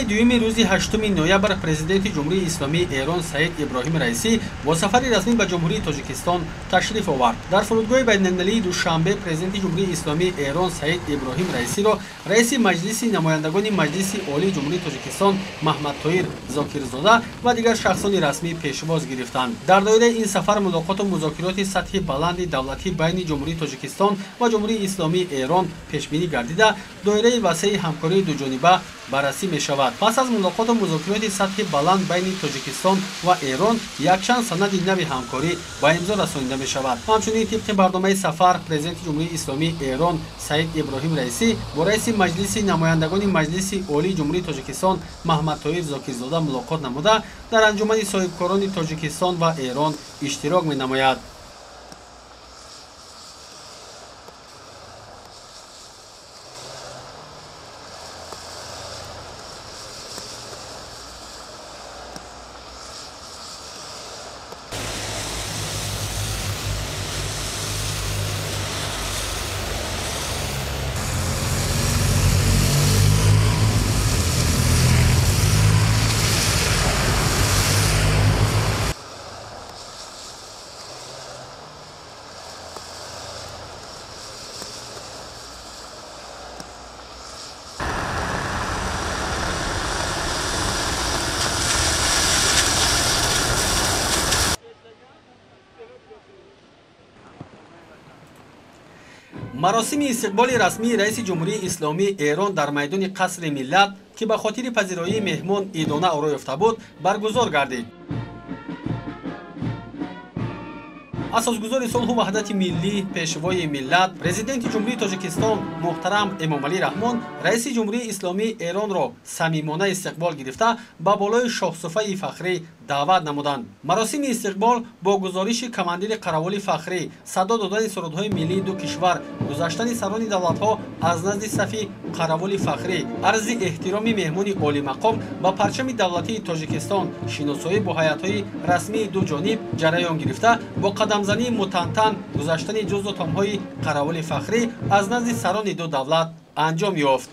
доираи дуюми рӯзи 8 ноябр президенти ҷумҳурии исломии Эрон Саид Иброҳим Раисӣ бо сафари расмӣ ба ҷумҳурии Тоҷикистон ташриф овард. Дар фурудгоҳи байналмилалии Душанбе президенти ҷумҳурии исломии Эрон Саид Иброҳим Раисиро раиси маҷлиси намояндагони маҷлиси олии ҷумҳурии Тоҷикистон Маҳмадтоҳир Зокирзода ва дигар шахсони расмӣ пешвоз гирифтанд. Дар доираи ин сафар мулоқоту музокироти сатҳи баланди давлатӣ байни ҷумҳурии Тоҷикистон ва ҷумҳурии исломии Эрон пешбинӣ гардида доираи васеъи ҳамкории дуҷониба баррасӣ мешавад. Пас аз мулоқоту музокироти сатҳи баланд байни Тоҷикистон ва Эрон якчанд санади нави ҳамкорӣ ба имзо расонида мешавад. Ҳамчунин тибқи барномаи сафар президенти ҷумҳурии исломии Эрон Саид Иброҳим Раисӣ бо раиси маҷлиси намояндагони маҷлиси олии ҷумҳурии Тоҷикистон Маҳмадтоҳир Зокирзода мулоқот намуда дар анҷумани соҳибкорони Тоҷикистон ва Эрон иштирок менамояд. маросими истиқболи расмии раиси ҷумҳурии исломии Эрон дар майдони қасри миллат ки ба хотири пазироии меҳмон идона оро ёфта буд баргузор гардид. асосгузори сулҳу ваҳдати миллӣ пешвои миллат президенти ҷумҳурии Тоҷикистон муҳтарам Эмомалӣ Раҳмон раиси ҷумҳурии исломии Эронро самимона истиқбол гирифта ба болои шоҳсуфаи фахрӣ даъват намуданд. маросими истиқбол бо гузориши командири қараволи фахрӣ, садо додани сурудҳои миллии ду кишвар, гузаштани сарони давлатҳо аз назди сафи қараволи фахрӣ, арзи эҳтироми меҳмони олимақом ба парчами давлатии Тоҷикистон, шиносоӣ бо ҳайатҳои расмии ду ҷониб ҷараён гирифта, бо қадамзании мутантан гузаштани ҷузъу томҳои қараволи фахрӣ аз назди сарони ду давлат анҷом ёфт.